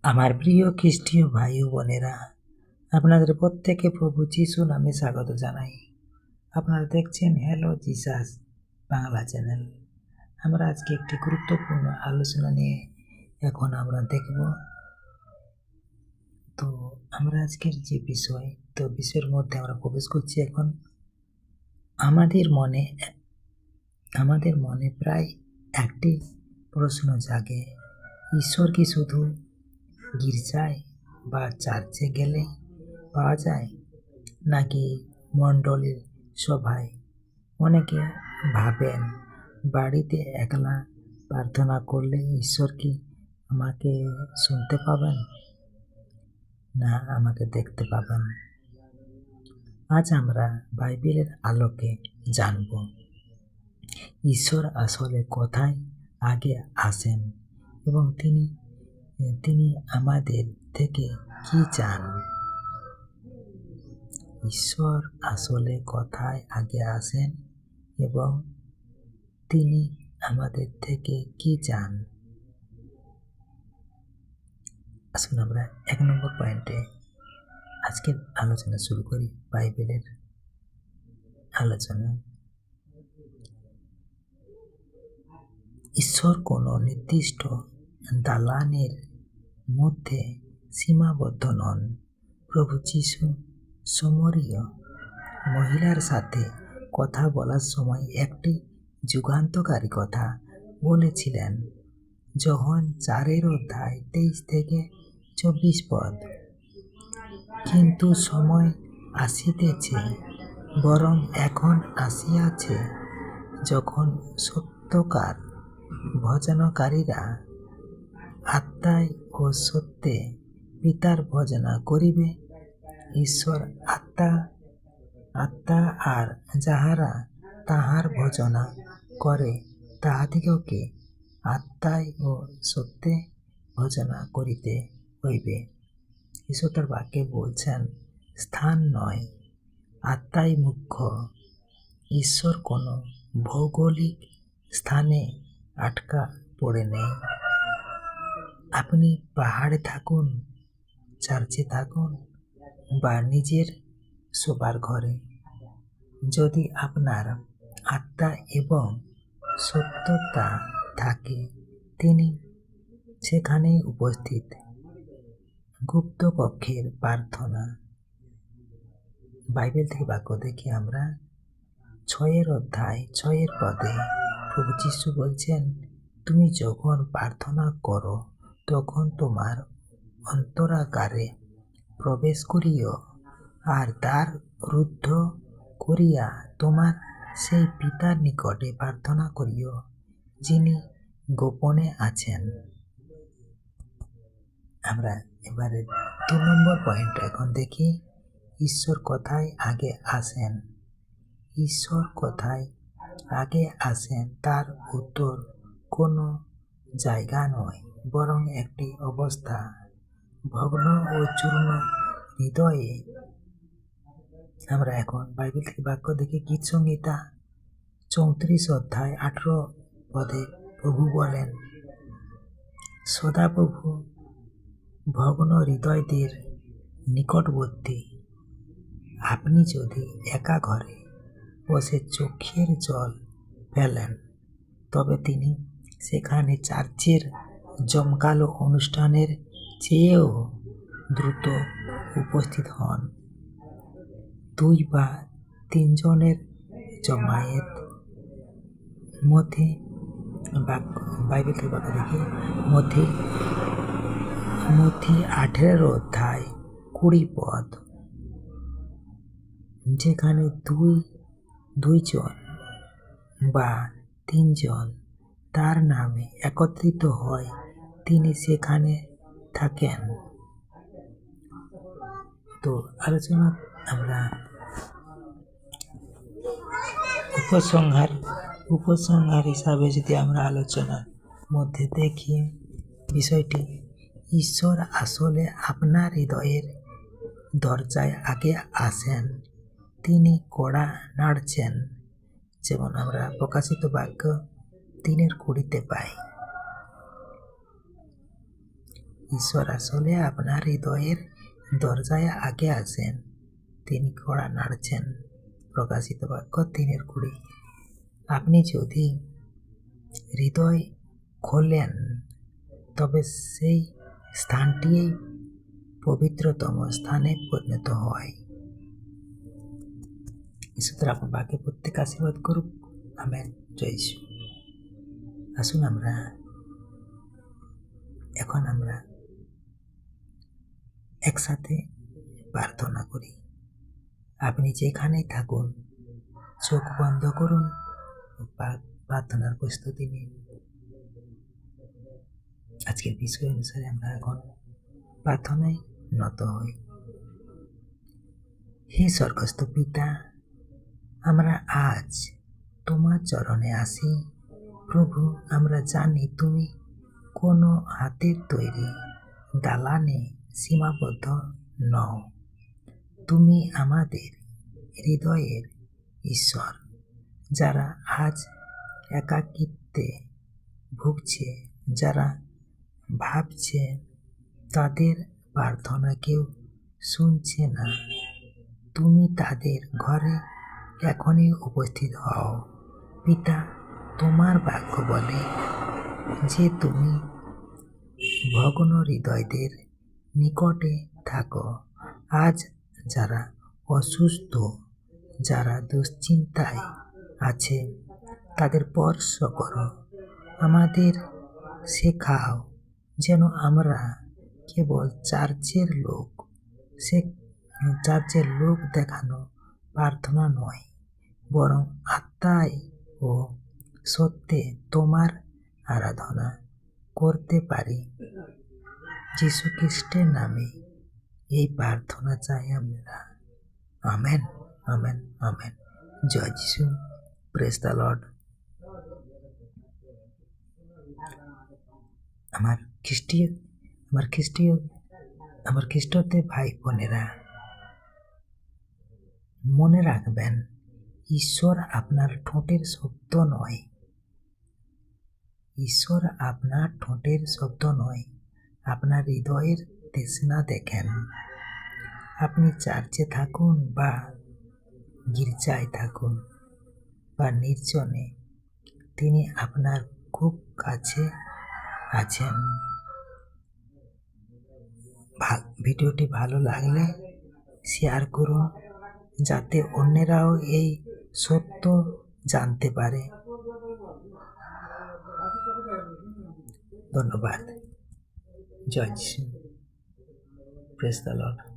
আমার প্রিয় খ্রিস্টীয় ভাই ও বোনেরা, আপনাদের প্রত্যেকে প্রভু যিশু নামে স্বাগত জানাই। আপনারা দেখছেন হ্যালো জিসাস বাংলা চ্যানেল। আমরা আজকে একটি গুরুত্বপূর্ণ আলোচনা নিয়ে এখন আমরা দেখব। তো আমরা আজকের যে বিষয়ের মধ্যে আমরা প্রবেশ করছি। এখন আমাদের মনে প্রায় একটি প্রশ্ন জাগে, ঈশ্বর কি শুধু গির্জায় বা চার্চে গেলে পাওয়া যায়, নাকি মণ্ডলীর সভায়? অনেকে ভাবেন, বাড়িতে একলা প্রার্থনা করলে ঈশ্বর কি আমাকে শুনতে পাবেন, না আমাকে দেখতে পাবেন? আজ আমরা বাইবেলের আলোকে জানব ঈশ্বর আসলে কোথায় আগে আসেন এবং তিনি আমাদের থেকে কি চান। ঈশ্বর আসলে কোথায় আগে আসেন এবং তিনি আমাদের থেকে কি চান। আসুন আমরা 1 নম্বর পয়েন্টে আজকের আলোচনা শুরু করি। বাইবেলের আলোচনা। ঈশ্বর কোনো নির্দিষ্ট দালানের মধ্যে সীমাবদ্ধ নন। প্রভু যীশু সমরীয় মহিলার সাথে কথা বলার সময় একটি যুগান্তকারী কথা বলেছিলেন। যোহন 4:23-24 কিন্তু সময় আসিতেছে, বরং এখন আসিয়াছে, যখন সত্যকার ভজনকারীরা আত্মায় ও সত্যে পিতার ভজনা করিবে। ঈশ্বর আত্মা, আর যাহারা তাহার ভজনা করে তাহাদিগকে আত্মায় ও সত্যে ভজনা করিতে হইবে। ঈশ্বর তার বাক্যে বলছেন, স্থান নয়, আত্মাই মুখ্য। ঈশ্বর কোনো ভৌগোলিক স্থানে আটকা পড়ে নেই। আপনি পাহাড়ে থাকুন, চার্চে থাকুন বা নিজের শোবার ঘরে, যদি আপনার আত্মা এবং সত্যতা থাকে, তিনি সেখানেই উপস্থিত। গুপ্ত কক্ষের প্রার্থনা। বাইবেল থেকে বাক্য দেখি আমরা 6 প্রভু যীশু বলছেন, তুমি যখন প্রার্থনা করো তখন তোমার অন্তরাগারে প্রবেশ করিও, আর দ্বার রুদ্ধ করিয়া তোমার সেই পিতার নিকটে প্রার্থনা করিও, যিনি গোপনে আছেন। আমরা এবারে 2 নম্বর পয়েন্ট এখন দেখি, ঈশ্বর কোথায় আগে আসেন। ঈশ্বর কোথায় আগে আসেন তার উত্তর কোনো জায়গা নয়, বরং একটি অবস্থা। ভগ্ন ও চূর্ণ হৃদয়ে। আমরা এখন বাইবেল থেকে বাক্য দেখি গীতসংহিতা 34:18 প্রভু বলেন, সদাপ্রভু ভগ্ন হৃদয়দের নিকটবর্তী। আপনি যদি একা ঘরে বসে চোখের জল ফেলেন, তবে তিনি সেখানে চার্চের জমকালো অনুষ্ঠানের চেয়েও দ্রুত উপস্থিত হন। 2 বা 3 জনের জমায়েত। বাইবেল থেকে বাক্য দেখি মথি 18:20। যেখানে 2 জন বা 3 জন তার নামে একত্রিত হয়, তিনি সেখানে থাকেন। তো আলোচনা আমরা উপসংহার হিসাবে যদি আমরা আলোচনার মধ্যে দেখি বিষয়টি, ঈশ্বর আসলে আপনার হৃদয়ের দরজায় আগে আসেন। তিনি কড়া নাড়ছেন, যেমন আমরা প্রকাশিত বাক্য 3:20 পাই। ঈশ্বর আসলে আপনার হৃদয়ের দরজায় আগে আসেন, তিনি কড়া নাড়ছেন। প্রকাশিত বাক্য 3:20। আপনি যদি হৃদয় খোলেন তবে সেই স্থানটি পবিত্রতম স্থানে পরিণত হয়। ঈশ্বর আপনার বাক্যে প্রত্যেক আশীর্বাদ করুক। আমেন। জয় যিশু। আসুন এখন আমরা একসাথে প্রার্থনা করি। আপনি যেখানেই থাকুন চোখ বন্ধ করুন, প্রার্থনার প্রস্তুতি নিন। আজকের বিষয় অনুসারে আমরা এখন প্রার্থনায় নত হই। হে স্বর্গস্থ পিতা, আমরা আজ তোমার চরণে আসি। প্রভু, আমরা জানি তুমি কোনো হাতের তৈরি দালানে সীমাবদ্ধ নও। তুমি আমাদের হৃদয়ের ঈশ্বর। যারা আজ একাকিত্বে ভুগছে, যারা ভাবছে তাদের প্রার্থনা কেউ শুনছে না, তুমি তাদের ঘরে এখনই উপস্থিত হও। পিতা, তোমার বাক্য বলে যে তুমি ভগ্ন হৃদয়দের নিকটে থাকো। আজ যারা অসুস্থ, যারা দুশ্চিন্তায় আছে, তাদের স্পর্শ করো। আমাদের শেখাও যেন আমরা কেবল চার্চের লোক দেখানো প্রার্থনা নয়, বরং আত্মায় ও সত্যে তোমার আরাধনা করতে পারি। যীশু খ্রিস্টের নামে এই প্রার্থনা চাই আমরা। Amen, amen, amen. জয় যিশু। Praise the lord. আমার খ্রিস্টতে ভাই বোনেরা, মনে রাখবেন, ঈশ্বর আপনার ঠোঁটের শব্দ নয়। ঈশ্বর আপনার ঠোঁটের শব্দ নয়, আপনার হৃদয়ের তৃষ্ণা দেখেন। আপনি চার্চে থাকুন বা গির্জায় থাকুন বা নির্জনে, তিনি আপনার খুব কাছে আছেন। ভিডিওটি ভালো লাগলে শেয়ার করুন, যাতে অন্যরাও এই সত্য জানতে পারে। ধন্যবাদ। জয় যিশু। Praise the Lord.